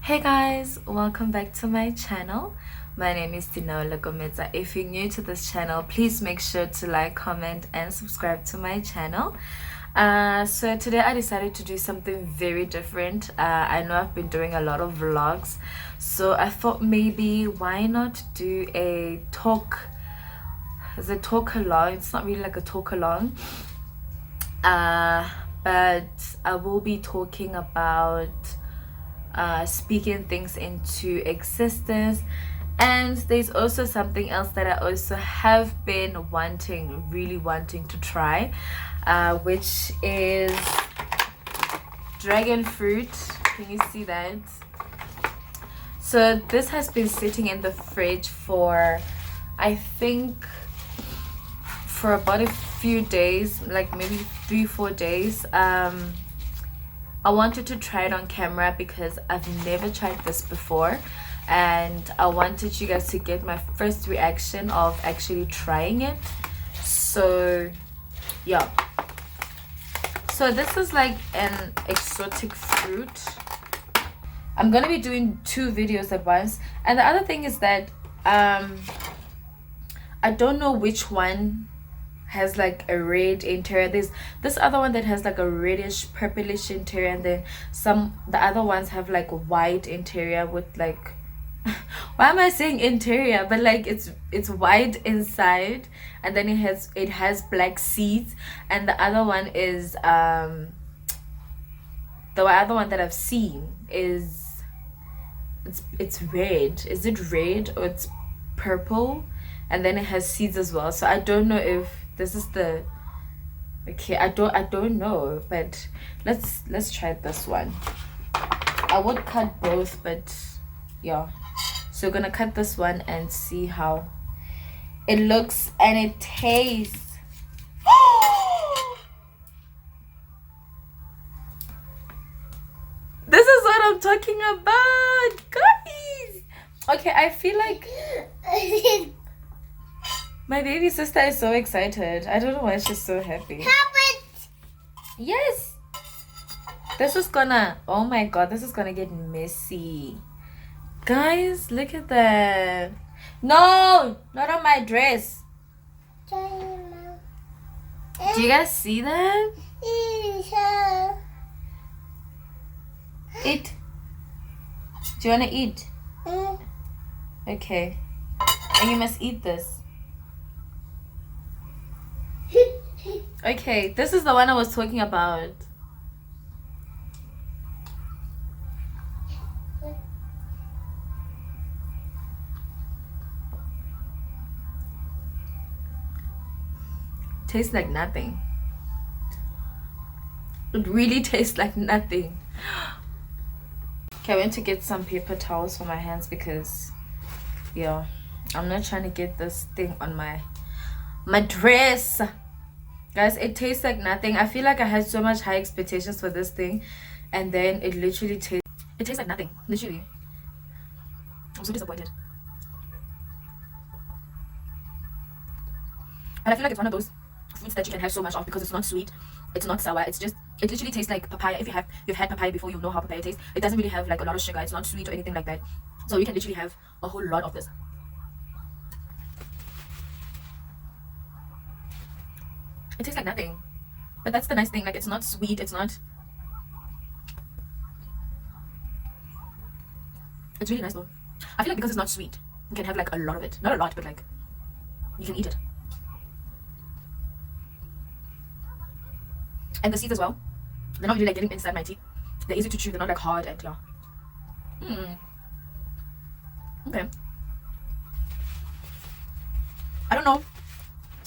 Hey guys, welcome back to my channel. My name is Dineolekometsa. If you're new to this channel, please make sure to like, comment and subscribe to my channel. So today I decided to do something very different. I know I've been doing a lot of vlogs, so I thought maybe why not do a talk. It's a talk along. It's not really like a talk along, but I will be talking about speaking things into existence. And there's also something else that I also have been really wanting to try, which is dragon fruit. Can you see that? So this has been sitting in the fridge for, I think, for about a few days, like maybe 3-4 days. I wanted to try it on camera because I've never tried this before, and I wanted you guys to get my first reaction of actually trying it. So yeah, so this is like an exotic fruit. I'm gonna be doing 2 videos at once, and the other thing is that I don't know which one has like a red interior. There's this other one that has like a reddish purplish interior, and then the other ones have like white interior with like why am I saying interior, but like it's white inside, and then it has black seeds. And the other one is the other one that I've seen is it's red. Is it red or it's purple? And then it has seeds as well. So I don't know if this is the okay. I don't know, but let's try this one. I would cut both, but yeah. So we're gonna cut this one and see how it looks and it tastes. This is what I'm talking about, guys. Okay, I feel like my baby sister is so excited. I don't know why she's so happy. Yes. This is gonna, oh my god, this is gonna get messy. Guys, look at that. No, not on my dress. Do you guys see that? Eat. Do you wanna eat? Okay. And you must eat this. Okay, this is the one I was talking about. Tastes like nothing. It really tastes like nothing. Okay, I went to get some paper towels for my hands because yeah, I'm not trying to get this thing on my dress. Guys, it tastes like nothing. I feel like I had so much high expectations for this thing, and then it literally tastes like nothing. Literally, I'm so disappointed. And I feel like it's one of those fruits that you can have so much of because it's not sweet, it's not sour, it literally tastes like papaya. If you've had papaya before, you know how papaya tastes. It doesn't really have like a lot of sugar, it's not sweet or anything like that, so you can literally have a whole lot of this. It tastes like nothing, but that's the nice thing. Like, it's not sweet, it's really nice though. I feel like because it's not sweet, you can have like a lot of it. Not a lot, but like you can eat it. And the seeds as well, they're not really like getting inside my teeth. They're easy to chew, they're not like hard, and yeah. Okay, I don't know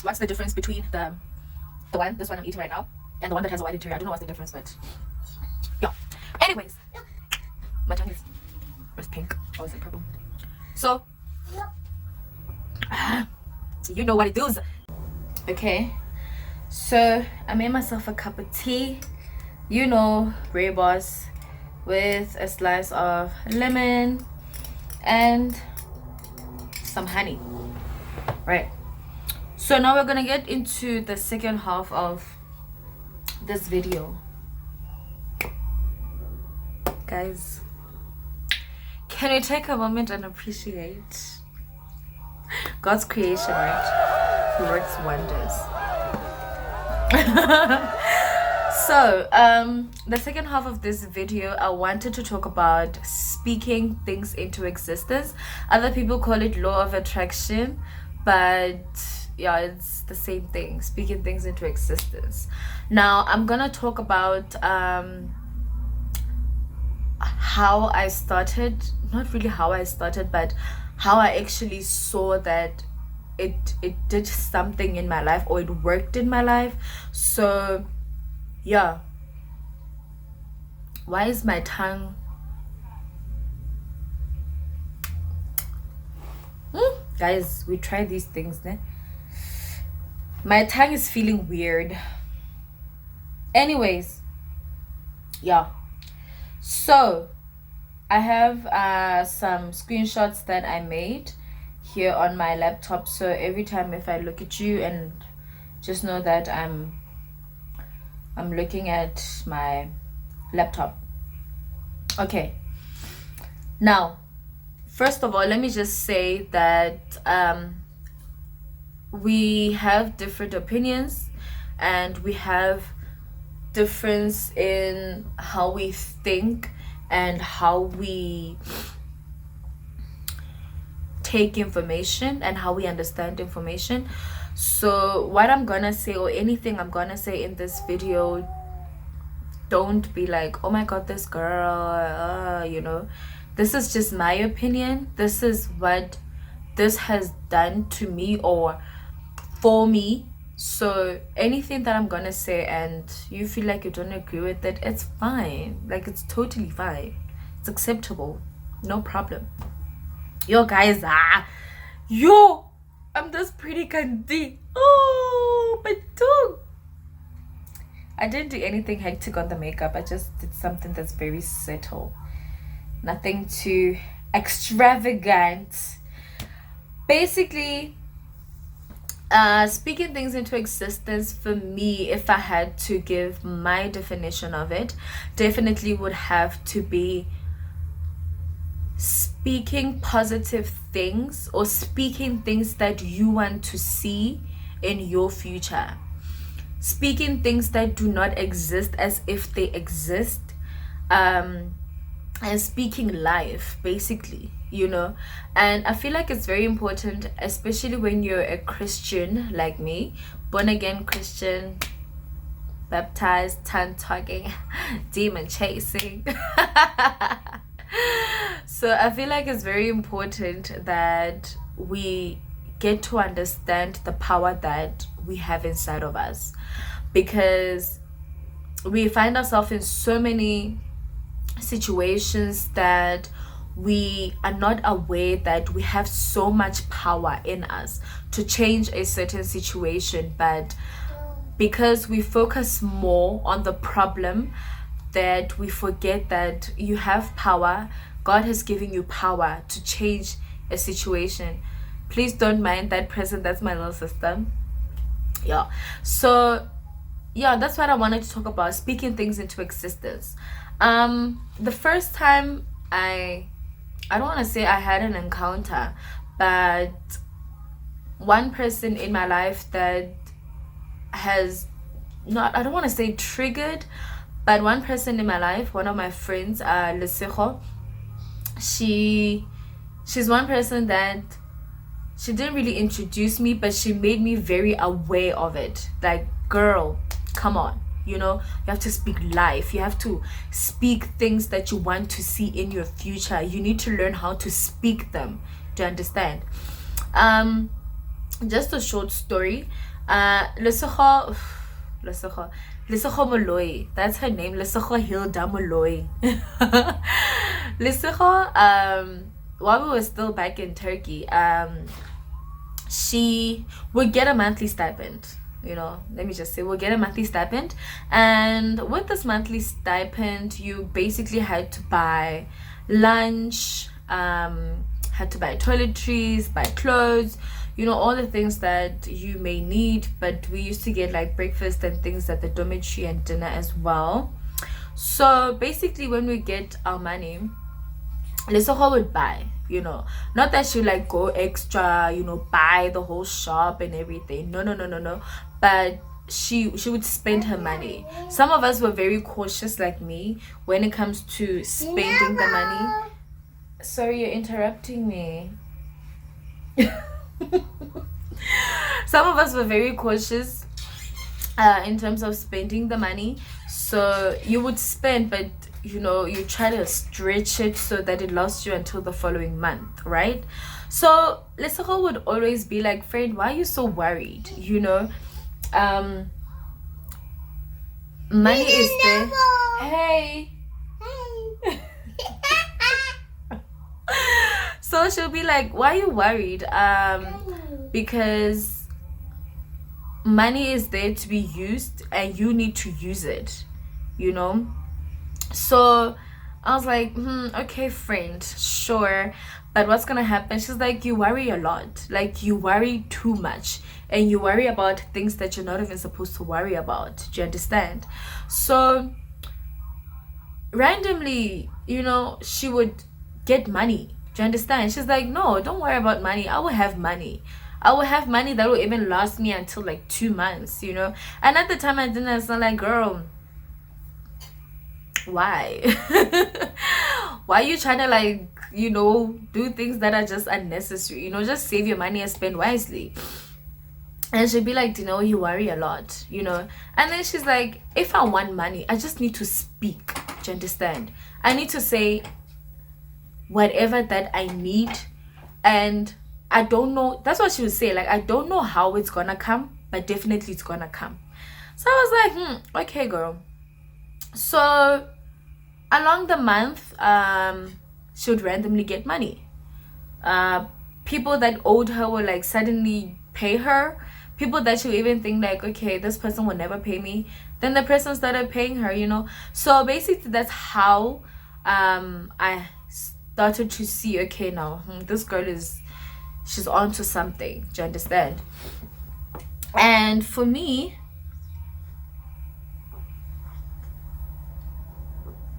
what's the difference between this one I'm eating right now and the one that has a white interior. I don't know what's the difference, but yeah. Anyways, my tongue is pink, or is it purple? So you know what it does. Okay, so I made myself a cup of tea, you know, rooibos, with a slice of lemon and some honey, right? So now we're gonna get into the second half of this video, guys. Can we take a moment and appreciate God's creation, right? He works wonders. So, the second half of this video, I wanted to talk about speaking things into existence. Other people call it law of attraction, but yeah, it's the same thing, speaking things into existence. Now, I'm gonna talk about how I started, not really how I started, but how I actually saw that it did something in my life, or it worked in my life. So yeah, why is my tongue guys, we try these things, né? My tongue is feeling weird. Anyways, yeah, so I have some screenshots that I made here on my laptop, so every time if I look at you, and just know that I'm looking at my laptop. Okay, now first of all, let me just say that we have different opinions, and we have difference in how we think and how we take information and how we understand information. So what I'm gonna say, or anything I'm gonna say in this video, don't be like, oh my god, this girl, you know, this is just my opinion. This is what this has done to me or for me. So anything that I'm gonna say and you feel like you don't agree with it, it's fine. Like, it's totally fine. It's acceptable. No problem. Yo guys, I'm just pretty candy. Oh, but dude, I didn't do anything hectic on the makeup. I just did something that's very subtle. Nothing too extravagant. Basically, speaking things into existence, for me, if I had to give my definition of it, definitely would have to be speaking positive things, or speaking things that you want to see in your future, speaking things that do not exist as if they exist, and speaking life, basically, you know. And I feel like it's very important, especially when you're a Christian like me, born again Christian, baptized, tongue talking, demon chasing. So I feel like it's very important that we get to understand the power that we have inside of us, because we find ourselves in so many situations that we are not aware that we have so much power in us to change a certain situation. But because we focus more on the problem, that we forget that you have power. God has given you power to change a situation. Please don't mind that person. That's my little sister. Yeah. So yeah, that's what I wanted to talk about, speaking things into existence. The first time I don't want to say I had an encounter, but one person in my life that has not, I don't want to say triggered, but one person in my life, one of my friends, Lesego, she's one person that she didn't really introduce me, but she made me very aware of it. Like, girl, come on, you know, you have to speak life. You have to speak things that you want to see in your future. You need to learn how to speak them. Do you understand? Just a short story. Lesego Moloi, that's her name. Lesego Hilda Moloi. Lesego, while we were still back in Turkey, she would get a monthly stipend. You know, let me just say, we'll get a monthly stipend, and with this monthly stipend, you basically had to buy lunch, had to buy toiletries, buy clothes, you know, all the things that you may need. But we used to get like breakfast and things at the dormitory and dinner as well. So basically, when we get our money, Lesego would buy, not that she like go extra, buy the whole shop and everything. No, no, no, no, no. But she would spend her money. Some of us were very cautious, like me, when it comes to spending the money. Sorry, you're interrupting me. Some of us were very cautious in terms of spending the money. So you would spend, but you try to stretch it so that it lasts you until the following month, right? So Lesego would always be like, friend, why are you so worried? Money is there. Hey. So she'll be like, why are you worried? Because money is there to be used and you need to use it, So I was like, okay, friend, sure. But what's gonna happen? She's like, you worry a lot. Like, you worry too much. And you worry about things that you're not even supposed to worry about. Do you understand? So randomly, she would get money. Do you understand? She's like, no, don't worry about money. I will have money. I will have money that will even last me until like 2 months, And at the time I didn't understand, like, girl, why? Why are you trying to like, do things that are just unnecessary? Just save your money and spend wisely. And she'd be like, you worry a lot, And then she's like, if I want money, I just need to speak. Do you understand? I need to say whatever that I need. And I don't know. That's what she would say. Like, I don't know how it's gonna come, but definitely it's gonna come. So I was like, okay, girl. So along the month, she would randomly get money. People that owed her will like suddenly pay her. People that you even think like, okay, this person will never pay me. Then the person started paying her, So basically that's how I started to see, okay, now this girl she's on to something. Do you understand? And for me,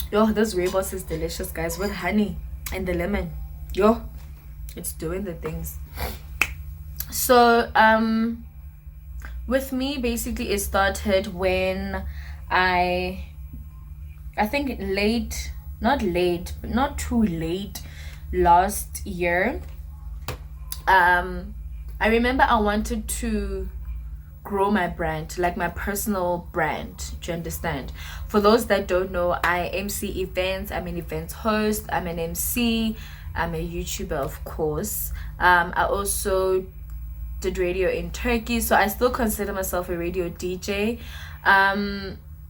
this rooibos is delicious, guys, with honey and the lemon. It's doing the things. So with me, basically it started when I think not too late last year. I remember I wanted to grow my brand, like my personal brand. Do you understand? For those that don't know, I MC events. I'm an events host. I'm an MC. I'm a YouTuber, of course. I also did radio in Turkey, so I still consider myself a radio DJ.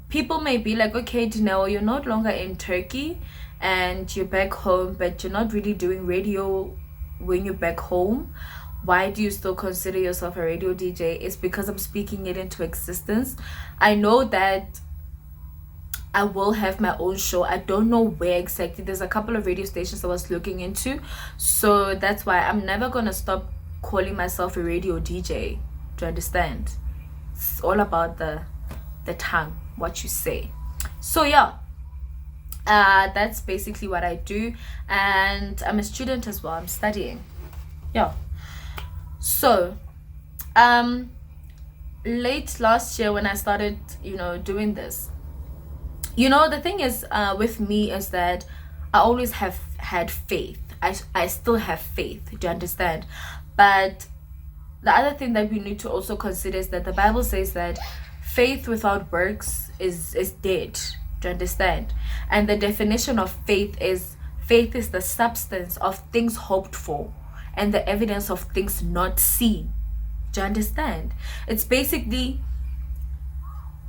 People may be like, okay, Dineo, you're no longer in Turkey and you're back home, but you're not really doing radio when you're back home. Why do you still consider yourself a radio DJ? It's because I'm speaking it into existence. I know that I will have my own show. I don't know where exactly. There's a couple of radio stations I was looking into, so that's why I'm never gonna stop calling myself a radio DJ. Do you understand? It's all about the tongue, what you say. So yeah, that's basically what I do, and I'm a student as well. I'm studying. Yeah. So late last year when I started doing this, the thing is with me is that I always have had faith. I still have faith. Do you understand? But the other thing that we need to also consider is that the Bible says that faith without works is dead. Do you understand? And the definition of faith is the substance of things hoped for and the evidence of things not seen. Do you understand? It's basically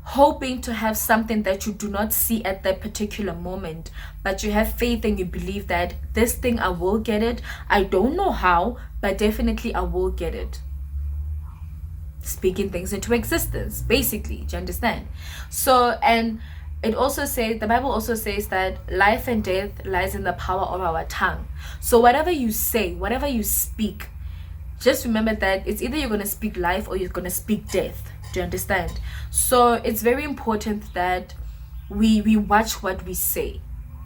hoping to have something that you do not see at that particular moment, but you have faith and you believe that this thing, I will get it. I don't know how, but definitely I will get it. Speaking things into existence, basically. Do you understand? So, and it also says, the Bible also says that life and death lies in the power of our tongue. So whatever you say, whatever you speak, just remember that it's either you're going to speak life or you're going to speak death. Do you understand? So it's very important that we watch what we say.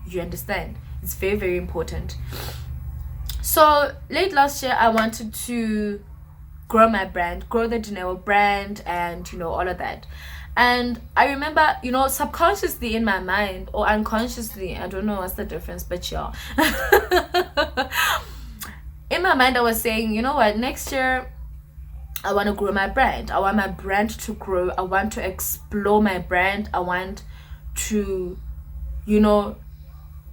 You understand? It's very, very important. So late last year, I wanted to grow my brand, grow the Dineo brand, and all of that. And I remember, subconsciously in my mind, or unconsciously, I don't know what's the difference, but yeah. In my mind, I was saying, you know what, next year I want to grow my brand. I want my brand to grow. I want to explore my brand. I want to,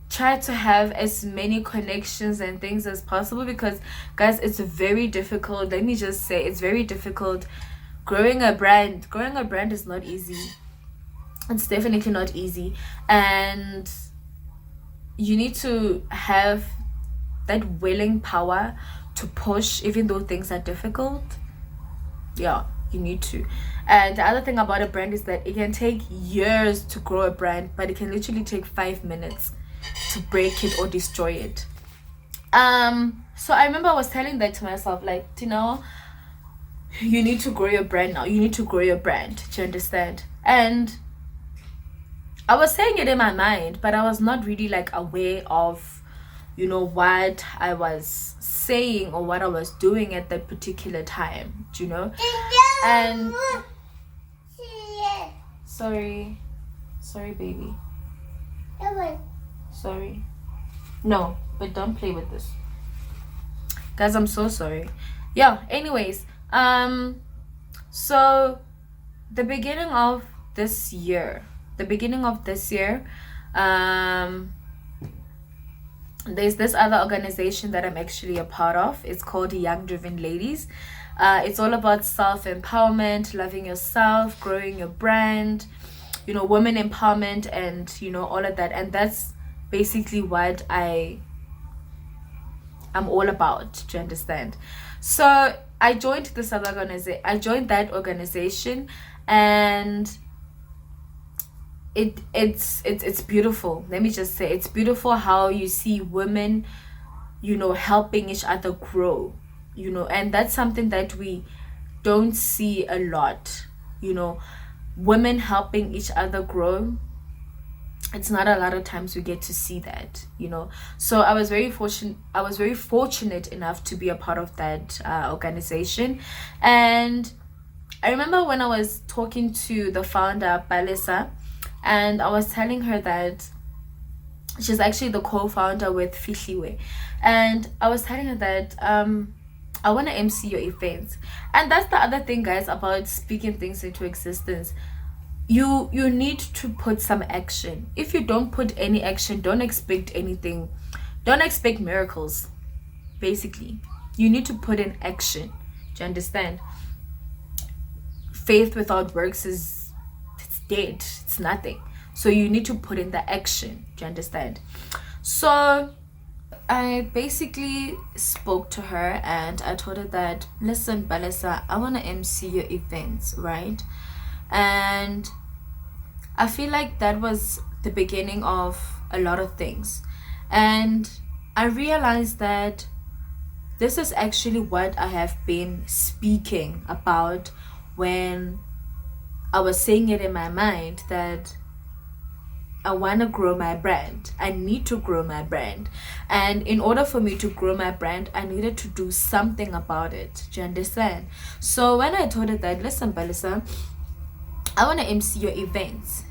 try to have as many connections and things as possible, because guys, it's very difficult. Let me just say, it's very difficult. Growing a brand is not easy. It's definitely not easy, and you need to have that willing power to push even though things are difficult. Yeah, you need to. And the other thing about a brand is that it can take years to grow a brand, but it can literally take 5 minutes to break it or destroy it. So I remember I was telling that to myself, like, you need to grow your brand now. You need to grow your brand. Do you understand? And I was saying it in my mind, but I was not really like aware of what I was saying or what I was doing at that particular time, and sorry baby, sorry, no, but don't play with this, guys. I'm so sorry. Yeah, anyways, so the beginning of this year, there's this other organization that I'm actually a part of. It's called Young Driven Ladies. It's all about self-empowerment, loving yourself, growing your brand, women empowerment, and all of that. And that's basically what I'm all about. Do you understand? So I joined that organization, and it's beautiful. Let me just say, it's beautiful how you see women helping each other grow, and that's something that we don't see a lot. Women helping each other grow, it's not a lot of times we get to see that. So I was very fortunate enough to be a part of that organization. And I remember when I was talking to the founder, Palesa, and I was telling her that she's actually the co-founder with Fihliwe, and I was telling her that I want to MC your events. And that's the other thing, guys, about speaking things into existence. You need to put some action. If you don't put any action, don't expect anything. Don't expect miracles. Basically, you need to put in action. Do you understand? Faith without works it's dead. It's nothing. So you need to put in the action. Do you understand? So I basically spoke to her and I told her that, listen, Balesa, I want to MC your events, right? And I feel like that was the beginning of a lot of things. And I realized that this is actually what I have been speaking about when I was saying it in my mind, that I want to grow my brand. I need to grow my brand. And in order for me to grow my brand, I needed to do something about it. Do you understand? So when I told her that, listen, Balisa, I want to MC your events,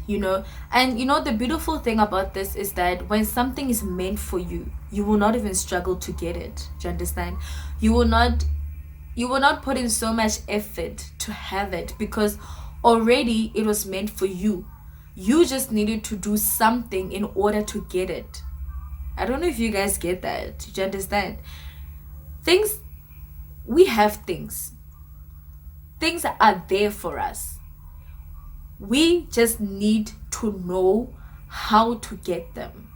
And the beautiful thing about this is that when something is meant for you, you will not even struggle to get it. Do you understand? You will not put in so much effort to have it, because already it was meant for you. You just needed to do something in order to get it. I don't know if you guys get that. Do you understand? We have things. Things are there for us. We just need to know how to get them.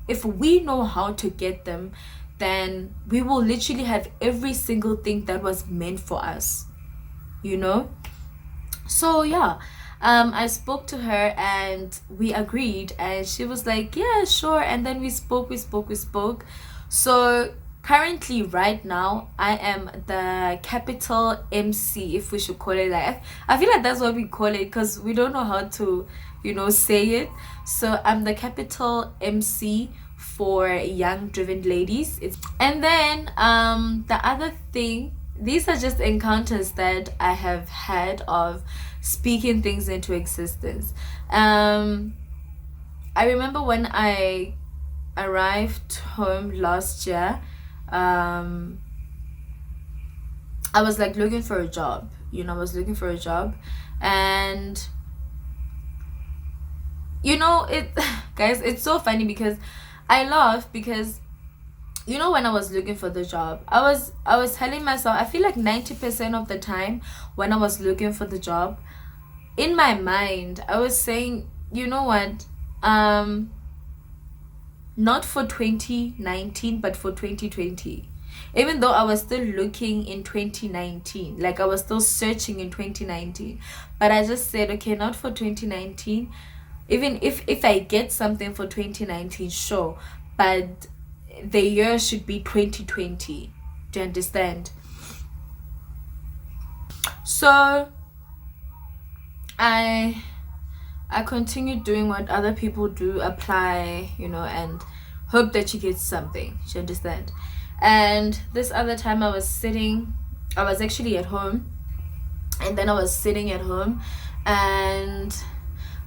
If we know how to get them, then we will literally have every single thing that was meant for us. So yeah, I spoke to her and we agreed, and she was like, yeah, sure. And then we spoke. So currently, right now, I am the capital MC, if we should call it that. I feel like that's what we call it, because we don't know how to say it. So I'm the capital MC for young driven ladies. And then the other thing, these are just encounters that I have had of speaking things into existence. I remember when I arrived home last year, I was like looking for a job. I was looking for a job, and it guys, it's so funny because I laugh because when I was looking for the job, I was telling myself, I feel like 90% of the time when I was looking for the job, in my mind I was saying, you know what, not for 2019 but for 2020. Even though I was still looking in 2019, like I was still searching in 2019, but I just said, okay, not for 2019. Even if I get something for 2019, sure, but the year should be 2020. Do you understand? So I continued doing what other people do, apply, and hope that you get something. Do you understand? And this other time I was actually at home, and then I was sitting at home, and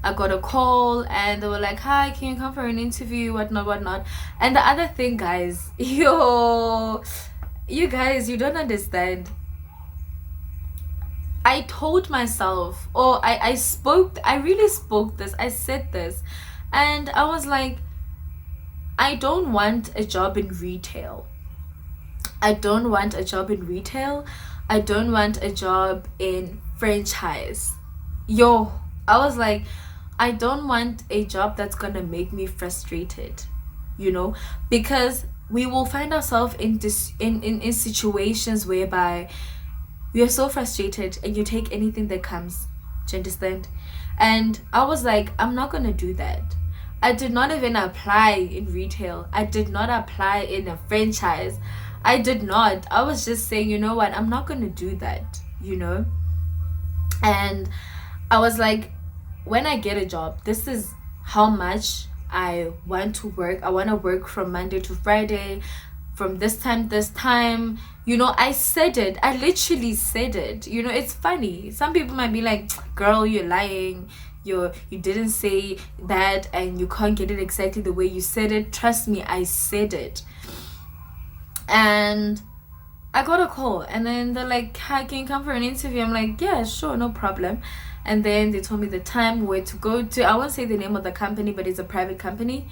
I got a call, and they were like, hi, can you come for an interview, whatnot. And the other thing, guys, you guys, you don't understand. I told myself, or I really spoke this, I said this, and I was like, I don't want a job in retail. I don't want a job in retail. I don't want a job in franchise. I was like, I don't want a job that's gonna make me frustrated, because we will find ourselves in situations whereby we are so frustrated and you take anything that comes. Do you understand? And I was like, I'm not gonna do that. I did not even apply in retail. I did not apply in a franchise. I did not. I was just saying, you know what, I'm not gonna do that, And I was like, when I get a job, this is how much I want to work. I want to work from Monday to Friday, from this time. I said it. I literally said it. It's funny. Some people might be like, girl, you're lying. You didn't say that, and you can't get it exactly the way you said it. Trust me, I said it. And I got a call, and then they're like, hi, can you come for an interview? I'm like, yeah, sure, no problem. And then they told me the time, where to go to. I won't say the name of the company, but it's a private company.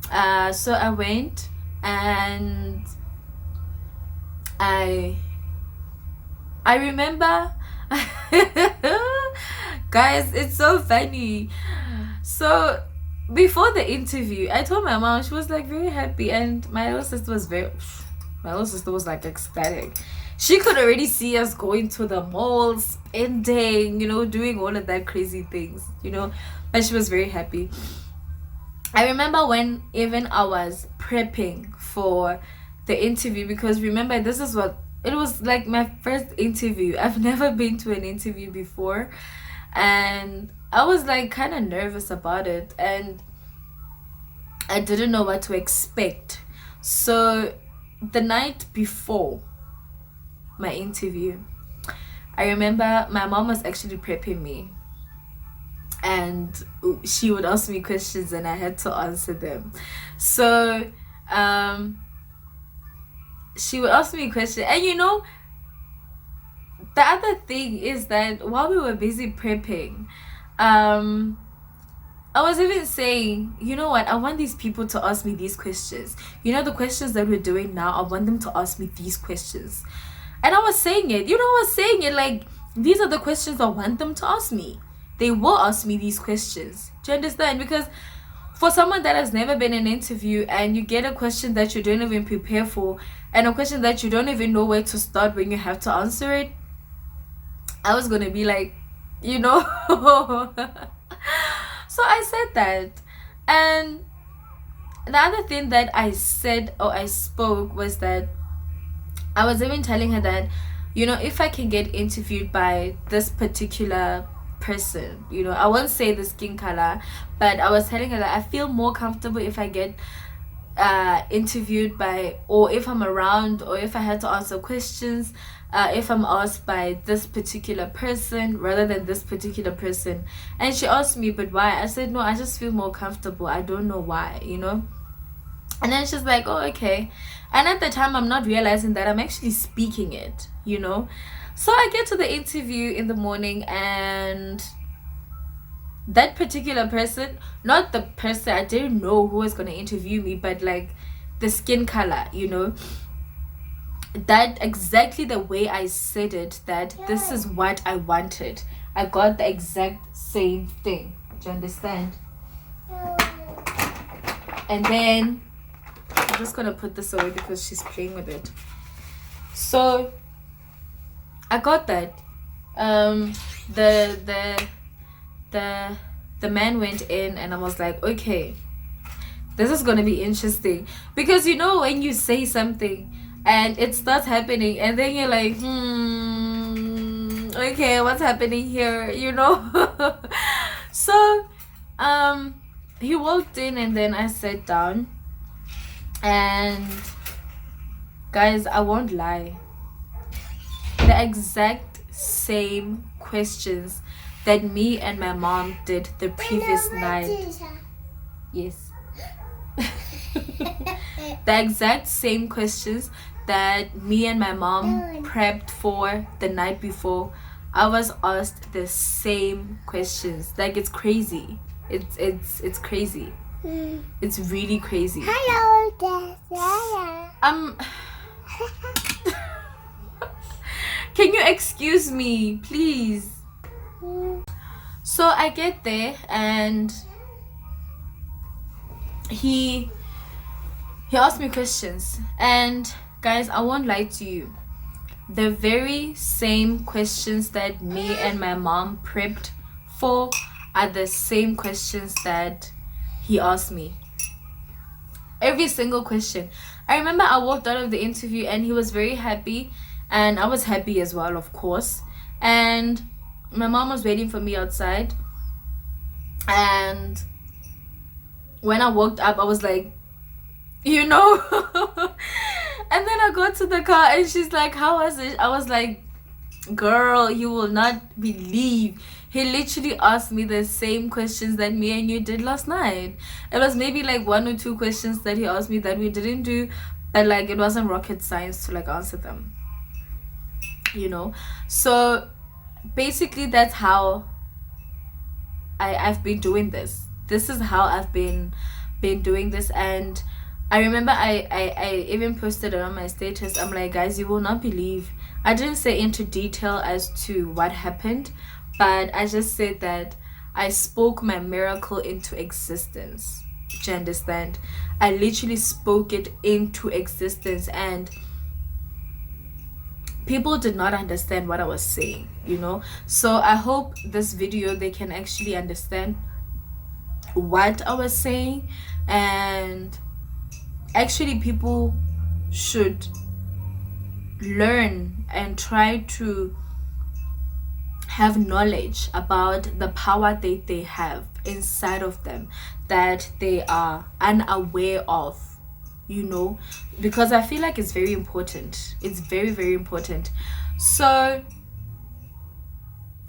So I went, and I remember guys, it's so funny. So before the interview, I told my mom. She was like very happy, and my little sister was like ecstatic. She could already see us going to the malls, spending, doing all of that crazy things, but she was very happy. I remember when even I was prepping for the interview, because remember, it was like my first interview. I've never been to an interview before, and I was like kind of nervous about it, and I didn't know what to expect. So the night before my interview, I remember my mom was actually prepping me, and she would ask me questions and I had to answer them. So she would ask me questions, and the other thing is that while we were busy prepping, I was even saying, you know what, I want these people to ask me these questions. The questions that we're doing now, I want them to ask me these questions. And I was saying it, like, these are the questions I want them to ask me. They will ask me these questions. Do you understand? Because for someone that has never been in an interview, and you get a question that you don't even prepare for, and a question that you don't even know where to start when you have to answer it, I was going to be like, So I said that. And the other thing that I said, or I spoke, was that I was even telling her that, if I can get interviewed by this particular person, I won't say the skin color, but I was telling her that I feel more comfortable if I get interviewed by, or if I'm around, or if I had to answer questions, if I'm asked by this particular person rather than this particular person. And she asked me, but why? I said, no, I just feel more comfortable. I don't know why, you know. And then she's like, oh, okay. And at the time, I'm not realizing that I'm actually speaking it, you know. So I get to the interview in the morning, and that particular person, not the person, I didn't know who was going to interview me, but like the skin color, you know, that exactly the way I said it, that this is what I wanted, I got the exact same thing. Do you understand? And then I'm just gonna put this away because she's playing with it. So I got that. The man went in, and I was like, okay, this is gonna be interesting, because you know when you say something and it starts happening, and then you're like, okay, what's happening here, you know. So he walked in, and then I sat down, and guys, I won't lie, the exact same questions that me and my mom did the previous night. Yes. The exact same questions that me and my mom prepped for the night before, I was asked the same questions. Like, it's crazy. It's crazy. It's really crazy. Hello, Can you excuse me, please? So I get there, and he asked me questions, and guys, I won't lie to you, the very same questions that me and my mom prepped for are the same questions that he asked me. Every single question. I remember I walked out of the interview, and he was very happy, and I was happy as well, of course. And my mom was waiting for me outside, and when I walked up, I was like, you know. And then I got to the car, and she's like, how was it? I was like, girl, you will not believe, he literally asked me the same questions that me and you did last night. It was maybe like 1 or 2 questions that he asked me that we didn't do, but like it wasn't rocket science to like answer them, you know. So basically that's how I've been doing this. This is how I've been doing this. And I remember I even posted it on my status. I'm like, guys, you will not believe, I didn't say into detail as to what happened, but I just said that I spoke my miracle into existence. Do you understand? I literally spoke it into existence, and people did not understand what I was saying, you know. So I hope this video they can actually understand what I was saying, and actually people should learn and try to have knowledge about the power that they have inside of them that they are unaware of, you know, because I feel like it's very important. It's very, very important. So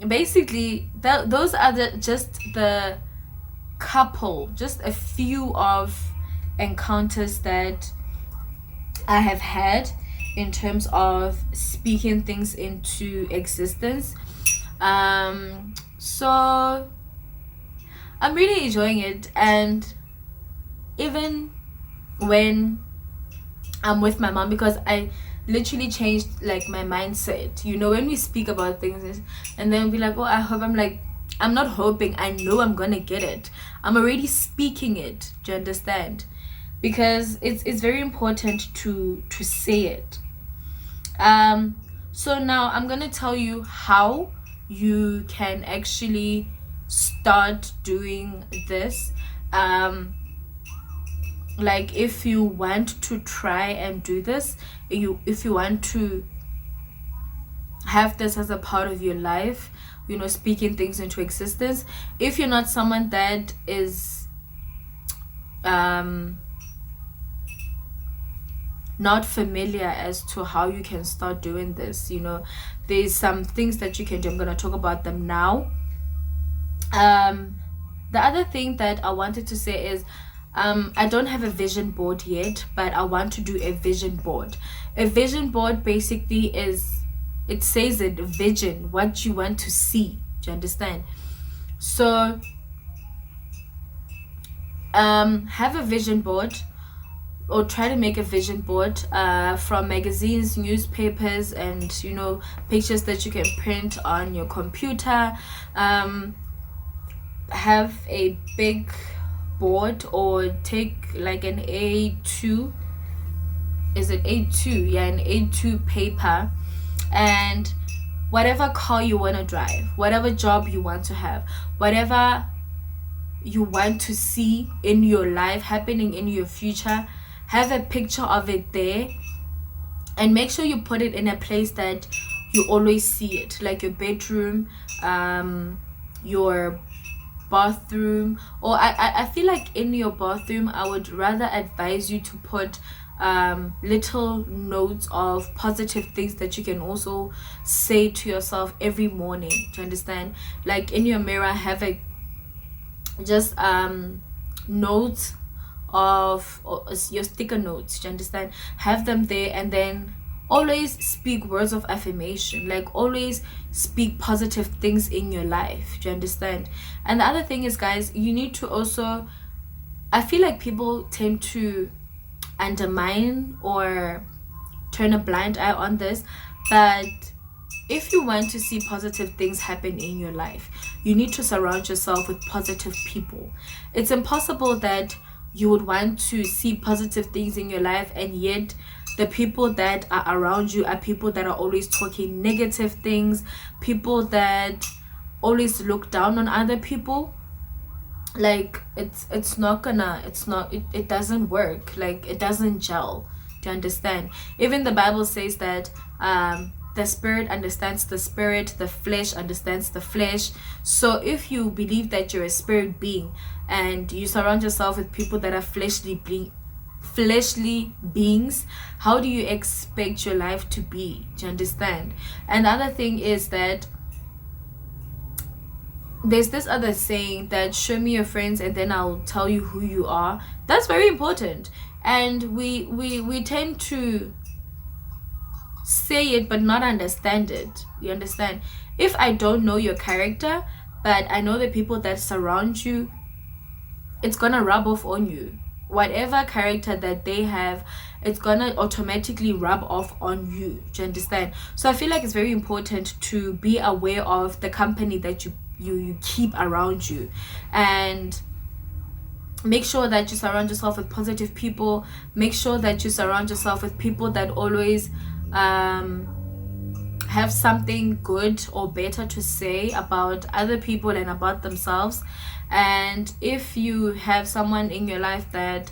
basically those are just the couple, just a few of encounters that I have had in terms of speaking things into existence. So I'm really enjoying it, and even when I'm with my mom, because I literally changed like my mindset, you know, when we speak about things and then be like, oh, I hope, I'm like, I'm not hoping, I know I'm gonna get it. I'm already speaking it. Do you understand? Because it's very important to say it. So now I'm gonna tell you how you can actually start doing this. Like, if you want to try and do this, if you want to have this as a part of your life, you know, speaking things into existence. If you're not someone that is not familiar as to how you can start doing this, there's some things that you can do. I'm going to talk about them now. The other thing that I wanted to say is, I don't have a vision board yet, but I want to do a vision board. A vision board basically it says it, vision, what you want to see. Do you understand? So have a vision board, or try to make a vision board from magazines, newspapers, and pictures that you can print on your computer. Have a big board, or take like an A2, is it A2? Yeah, an A2 paper, and whatever car you want to drive, whatever job you want to have, whatever you want to see in your life happening in your future, have a picture of it there, and make sure you put it in a place that you always see it, like your bedroom, your bathroom, or I feel like in your bathroom I would rather advise you to put little notes of positive things that you can also say to yourself every morning. Do you understand? Like in your mirror, have a just notes of, or your sticker notes. Do you understand? Have them there, and then always speak words of affirmation, like always speak positive things in your life. Do you understand? And the other thing is, guys, you need to also, I feel like people tend to undermine or turn a blind eye on this, but if you want to see positive things happen in your life, you need to surround yourself with positive people. It's impossible that you would want to see positive things in your life, and yet the people that are around you are people that are always talking negative things, people that always look down on other people. Like it's not, it doesn't work, like it doesn't gel. Do you understand? Even the Bible says that the spirit understands the spirit, the flesh understands the flesh. So if you believe that you're a spirit being and you surround yourself with people that are fleshly beings, how do you expect your life to be? Do you understand? And the other thing is that there's this other saying that show me your friends and then I'll tell you who you are. That's very important, and we tend to say it but not understand it. You understand? If I don't know your character, but I know the people that surround you, it's gonna rub off on you. Whatever character that they have, it's gonna automatically rub off on you. Do you understand? So I feel like it's very important to be aware of the company that you keep around you, and make sure that you surround yourself with positive people. Make sure that you surround yourself with people that always have something good or better to say about other people and about themselves. And if you have someone in your life that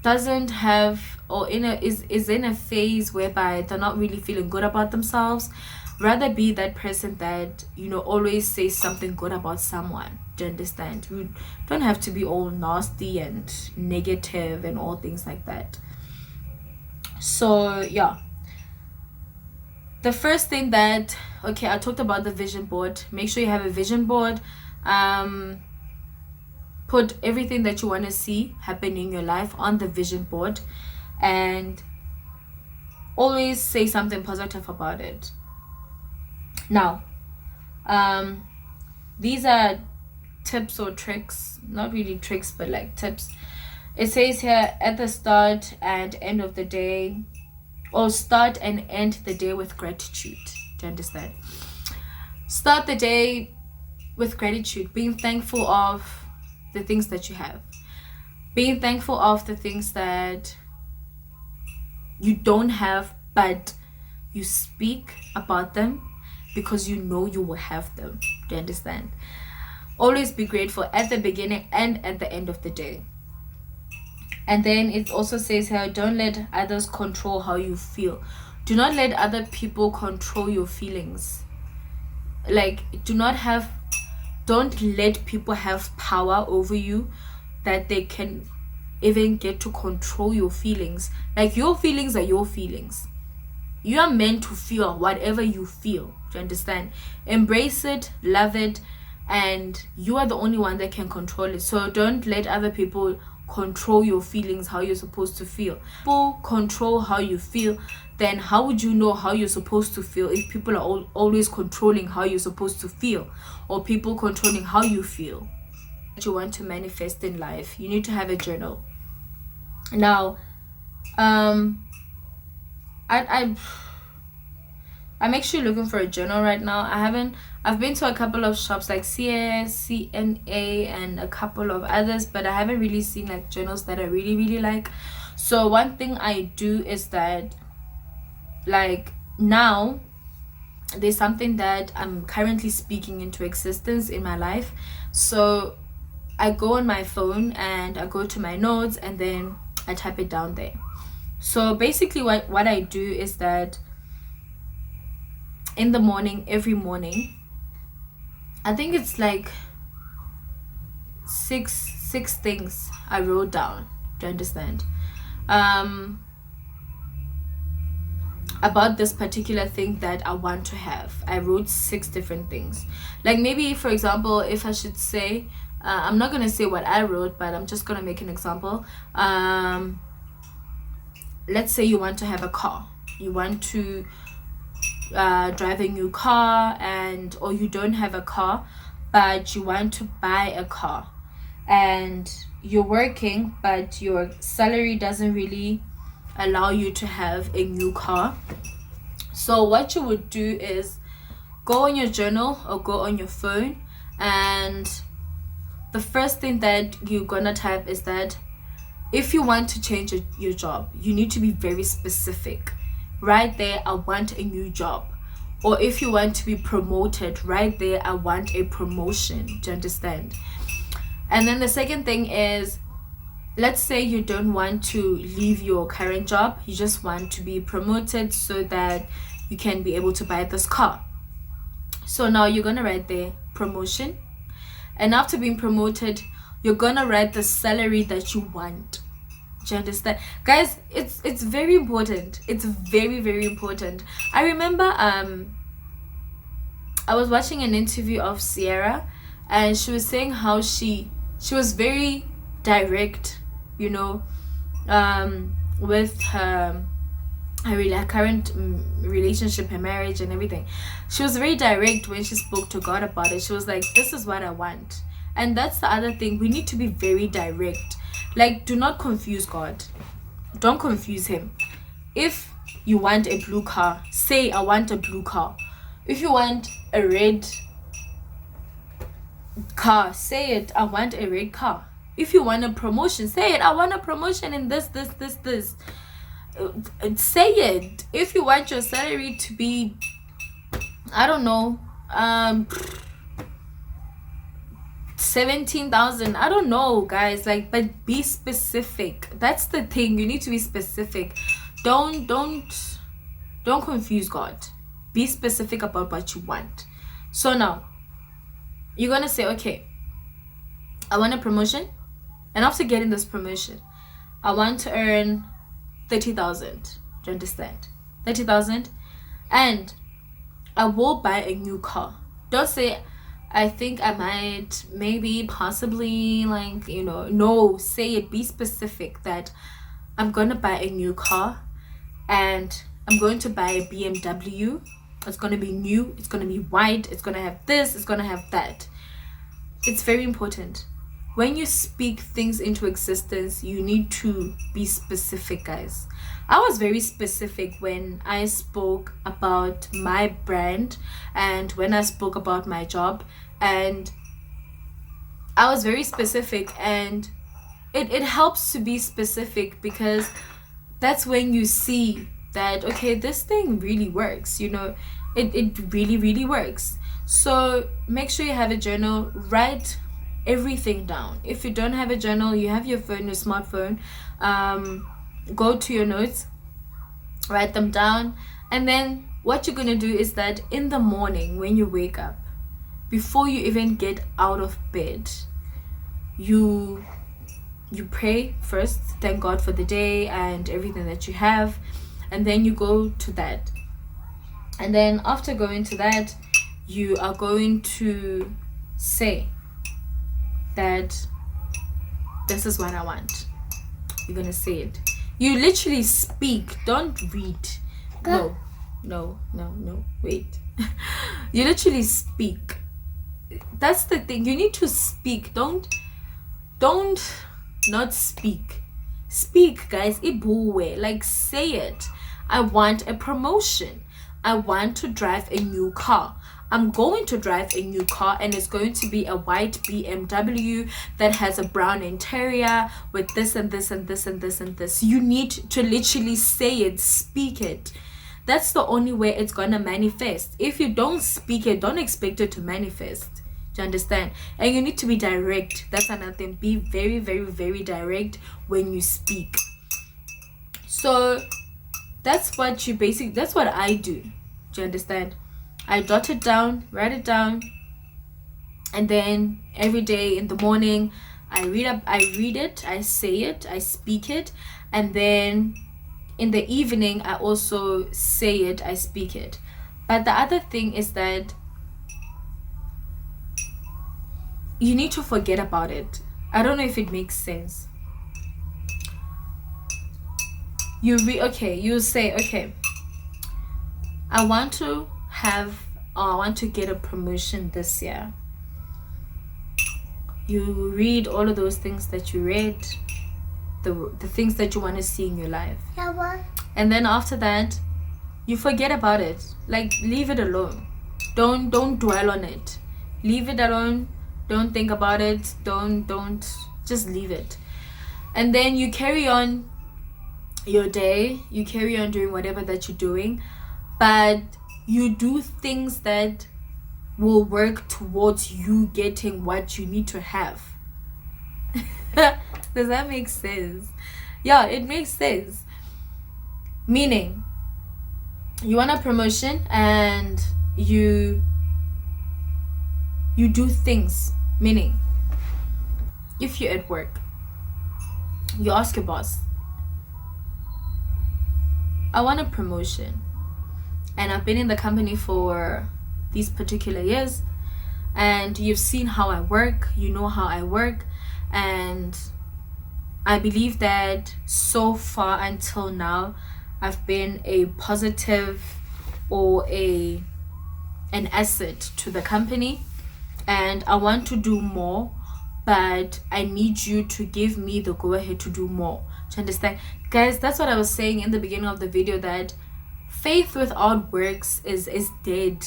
doesn't have, or is in a phase whereby they're not really feeling good about themselves, rather be that person that always says something good about someone. Do you understand? You don't have to be all nasty and negative and all things like that. So yeah, the first thing that, okay, I talked about the vision board. Make sure you have a vision board. Put everything that you want to see happen in your life on the vision board, and always say something positive about it. Now, these are tips or tricks, not really tricks, but like tips. It says here, at the start and end of the day, or start and end the day with gratitude. Do you understand? Start the day with gratitude, being thankful of the things that you have, being thankful of the things that you don't have, but you speak about them because you know you will have them. Do you understand? Always be grateful at the beginning and at the end of the day. And then it also says here, don't let others control how you feel. Do not let other people control your feelings. Like, don't let people have power over you that they can even get to control your feelings. Like, your feelings are your feelings. You are meant to feel whatever you feel. Do you understand? Embrace it, love it, and you are the only one that can control it. So don't let other people control your feelings, how you're supposed to feel. People control how you feel, then how would you know how you're supposed to feel if people are always controlling how you're supposed to feel, or people controlling how you feel? What you want to manifest in life, you need to have a journal. Now, I'm actually looking for a journal right now. I've been to a couple of shops like CS, CNA, and a couple of others, but I haven't really seen like journals that I really, really like. So one thing I do is that, like, now there's something that I'm currently speaking into existence in my life. So I go on my phone and I go to my notes and then I type it down there. So basically what I do is that in the morning, every morning, I think it's like six things I wrote down. Do you understand? About this particular thing that I want to have. I wrote 6 different things. Like, maybe, for example, if I should say, I'm not gonna say what I wrote, but I'm just gonna make an example. Let's say you want to have a car. You want to drive a new car, or you don't have a car, but you want to buy a car, and you're working, but your salary doesn't really allow you to have a new car. So what you would do is go on your journal or go on your phone, and the first thing that you're gonna type is that if you want to change your job, you need to be very specific. Right there, I want a new job. Or if you want to be promoted, right there, I want a promotion. Do you understand? And then the second thing is, let's say you don't want to leave your current job, you just want to be promoted so that you can be able to buy this car. So now you're gonna write there promotion, and after being promoted, you're gonna write the salary that you want. Do you understand, guys? It's very important. It's very, very important. I remember I was watching an interview of Sierra, and she was saying how she was very direct, you know, with her current relationship, her marriage and everything. She was very direct when she spoke to God about it. She was like, this is what I want. And that's the other thing, we need to be very direct. Like, do not confuse God. Don't confuse him. If you want a blue car, say I want a blue car. If you want a red car, say it, I want a red car. If you want a promotion, say it, I want a promotion in this. Say it. If you want your salary to be, I don't know, 17,000, I don't know, guys, like, but be specific. That's the thing, you need to be specific. Don't confuse God. Be specific about what you want. So now you're gonna say, okay, I want a promotion, and after getting this promotion, I want to earn 30,000. Do you understand? 30,000, and I will buy a new car. Don't say I think I might, maybe, possibly, like, you know. No, say it. Be specific that I'm gonna buy a new car, and I'm going to buy a BMW. It's gonna be new, it's gonna be white, it's gonna have this, it's gonna have that. It's very important. When you speak things into existence, you need to be specific, guys. I was very specific when I spoke about my brand and when I spoke about my job, and I was very specific, and it helps to be specific, because that's when you see that, okay, this thing really works, you know. It really, really works. So make sure you have a journal. Write everything down. If you don't have a journal, you have your phone, your smartphone, go to your notes, write them down. And then what you're gonna do is that in the morning, when you wake up, before you even get out of bed, you you pray first, thank God for the day and everything that you have, and then you go to that. And then after going to that, you are going to say that this is what I want. You're gonna say it. You literally speak, don't read. No, wait. You literally speak. That's the thing. You need to speak. Don't not speak. Speak, guys. Ibuwe. Like, say it. I want a promotion. I want to drive a new car. I'm going to drive a new car, and it's going to be a white BMW that has a brown interior with this and this and this and this and this. You need to literally say it, speak it. That's the only way it's going to manifest. If you don't speak it, don't expect it to manifest. Do you understand? And you need to be direct. That's another thing. Be very, very, very direct when you speak. So that's what I do. Do you understand? I jot it down, write it down, and then every day in the morning I read it, I say it, I speak it, and then in the evening I also say it, I speak it. But the other thing is that you need to forget about it. I don't know if it makes sense. You say, okay, I want to get a promotion this year. You read all of those things that you read, the things that you want to see in your life. And then after that, you forget about it. Like, leave it alone. Don't dwell on it. Leave it alone. Don't think about it. Don't just leave it. And then you carry on your day. You carry on doing whatever that you're doing, but you do things that will work towards you getting what you need to have. Does that make sense? Yeah, it makes sense. Meaning, you want a promotion and you do things. Meaning, if you're at work, you ask your boss, I want a promotion, and I've been in the company for these particular years, and you've seen how I work, you know how I work, and I believe that so far until now I've been a positive or an asset to the company, and I want to do more, but I need you to give me the go ahead to do more. Do you understand? Guys, that's what I was saying in the beginning of the video, that faith without works is dead.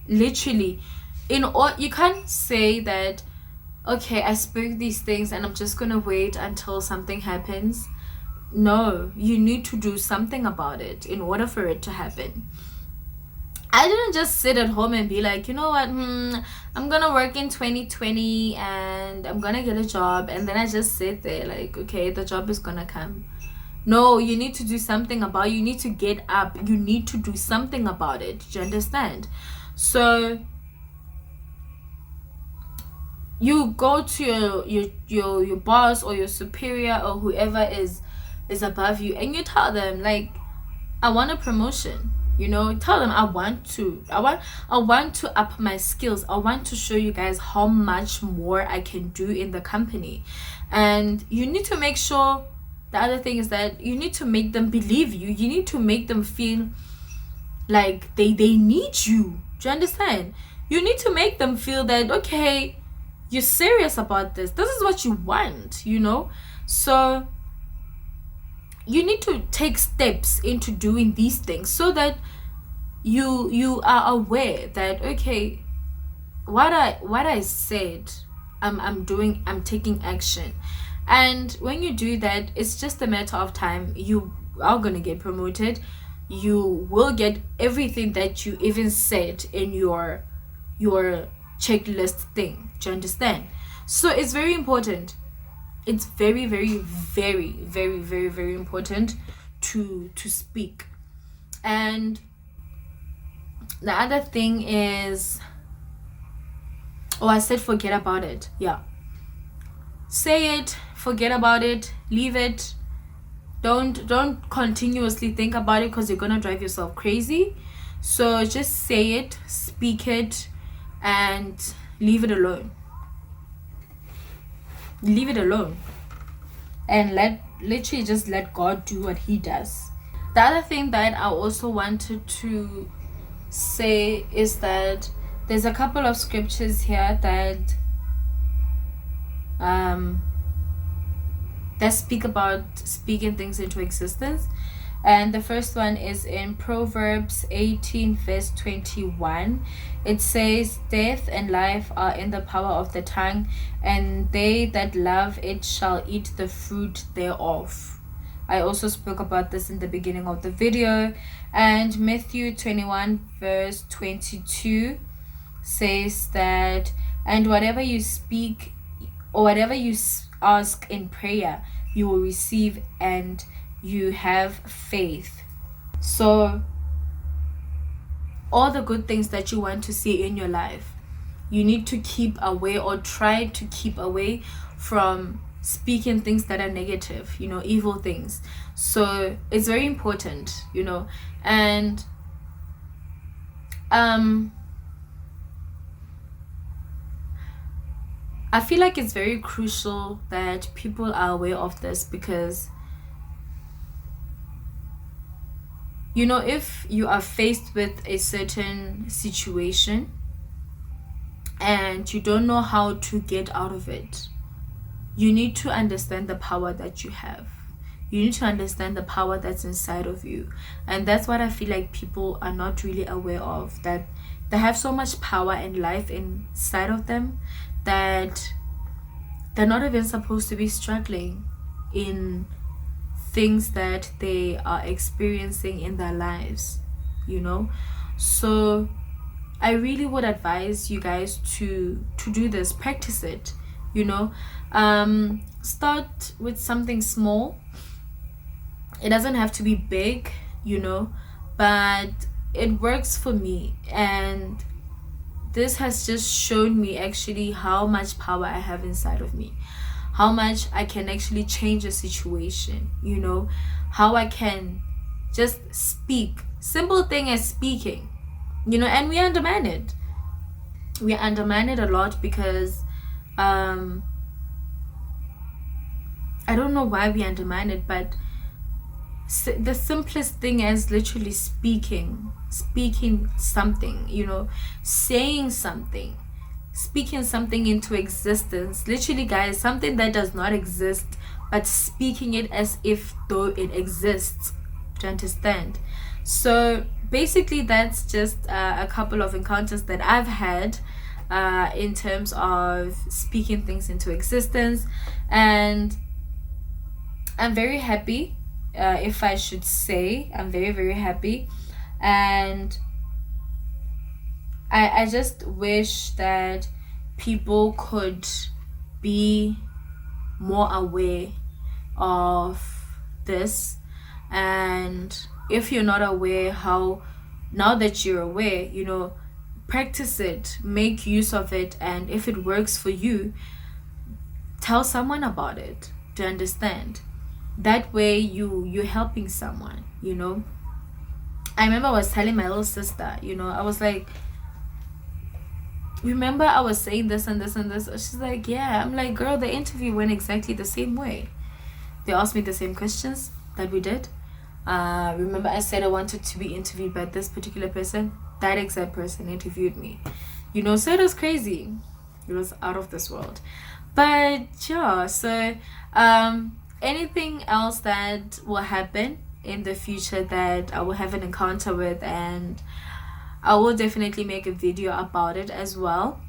Literally. You can't say that, okay, I spoke these things and I'm just gonna wait until something happens. No, you need to do something about it in order for it to happen. I didn't just sit at home and be like, you know what, I'm gonna work in 2020 and I'm gonna get a job, and then I just sit there like, okay, the job is gonna come. No, you need to do something about it. You need to get up. You need to do something about it. Do you understand? So you go to your boss or your superior or whoever is above you, and you tell them, like, I want a promotion. You know, tell them I want to up my skills. I want to show you guys how much more I can do in the company. And you need to make sure, the other thing is that you need to make them believe you. You need to make them feel like they need you. Do you understand? You need to make them feel that, okay, you're serious about this. This is what you want, you know? So you need to take steps into doing these things so that you are aware that, okay, what I said, I'm taking action. And when you do that, it's just a matter of time. You are gonna get promoted. You will get everything that you even said in your checklist thing. Do you understand? So it's very important. It's very, very, very, very, very, very important to speak. And the other thing is, I said forget about it. Yeah. say it, forget about it, leave it. Don't continuously think about it, because you're gonna drive yourself crazy. So just say it, speak it, and leave it alone. Leave it alone, and literally just let God do what he does. The other thing that I also wanted to say is that there's a couple of scriptures here that speak about speaking things into existence. And the first one is in Proverbs 18 verse 21. It says, death and life are in the power of the tongue, and they that love it shall eat the fruit thereof. I also spoke about this in the beginning of the video. And Matthew 21 verse 22 says that, and whatever you speak or whatever you ask in prayer, you will receive, and you have faith. So all the good things that you want to see in your life, you need to keep away, or try to keep away from speaking things that are negative, evil things. So it's very important, and I feel like it's very crucial that people are aware of this, because if you are faced with a certain situation and you don't know how to get out of it, you need to understand the power that you have. You need to understand the power that's inside of you. And that's what I feel like people are not really aware of, that they have so much power and life inside of them that they're not even supposed to be struggling in things that they are experiencing in their lives, So I really would advise you guys to do this, practice it, start with something small. It doesn't have to be big, but it works for me, and this has just shown me actually how much power I have inside of me, how much I can actually change a situation, how I can just speak. Simple thing as speaking, and we undermine it. We undermine it a lot because I don't know why we undermine it, but the simplest thing is literally speaking something, saying something, speaking something into existence. Literally, guys, something that does not exist, but speaking it as if though it exists. Do you understand? So basically, that's just a couple of encounters that I've had in terms of speaking things into existence, and I'm very happy. If I should say, I'm very, very happy. And I just wish that people could be more aware of this. And if you're not aware, now that you're aware, practice it, make use of it, and if it works for you, tell someone about it. To understand, that way you're helping someone. I remember I was telling my little sister, I was like, remember I was saying this and this and this? She's like, yeah. I'm like, girl, the interview went exactly the same way. They asked me the same questions that we did. Remember I said I wanted to be interviewed by this particular person? That exact person interviewed me. So it was crazy. It was out of this world. But yeah, so anything else that will happen in the future that I will have an encounter with, and I will definitely make a video about it as well,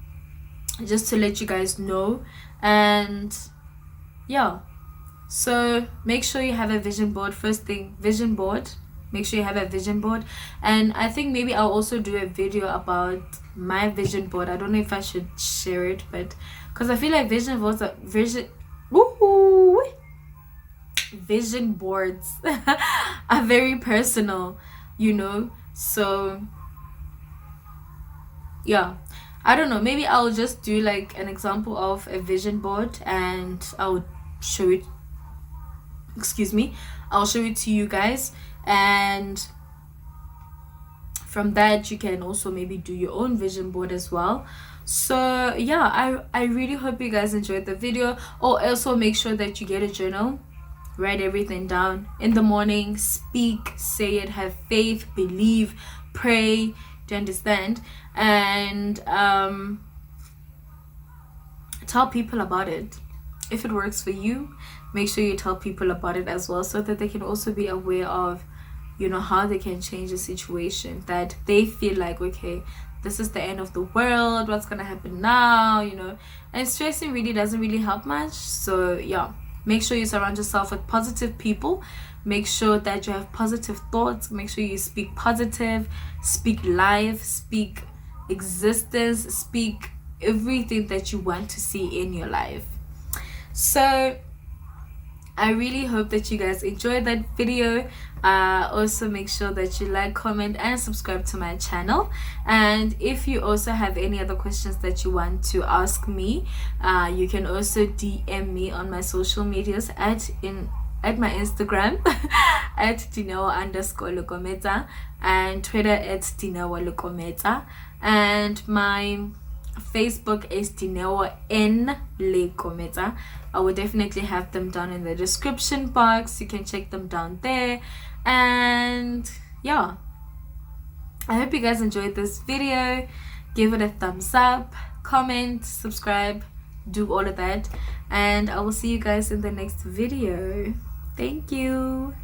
just to let you guys know. And yeah, so make sure you have a vision board. First thing, vision board. Make sure you have a vision board. And I think maybe I'll also do a video about my vision board. I don't know if I should share it, but because I feel like vision boards are vision boards are very personal, So yeah, I don't know, maybe I'll just do like an example of a vision board and I'll show it, excuse me, I'll show it to you guys, and from that you can also maybe do your own vision board as well. So yeah, I really hope you guys enjoyed the video. Oh, also make sure that you get a journal, write everything down in the morning, speak, say it, have faith, believe, pray, do you understand? And tell people about it. If it works for you, make sure you tell people about it as well, so that they can also be aware of, you know, how they can change the situation that they feel like, okay, this is the end of the world, what's gonna happen now, you know. And stressing really doesn't really help much. So yeah, make sure you surround yourself with positive people, make sure that you have positive thoughts, make sure you speak positive, speak life, speak existence, speak everything that you want to see in your life. So I really hope that you guys enjoyed that video. Also make sure that you like, comment and subscribe to my channel. And if you also have any other questions that you want to ask me, you can also DM me on my social medias at my Instagram at Dineo_lekometsa and Twitter at dineolekometsa, and my Facebook is dineolekometsa. I will definitely have them down in the description box. You can check them down there. And yeah, I hope you guys enjoyed this video. Give it a thumbs up, comment, subscribe, do all of that, and I will see you guys in the next video. Thank you.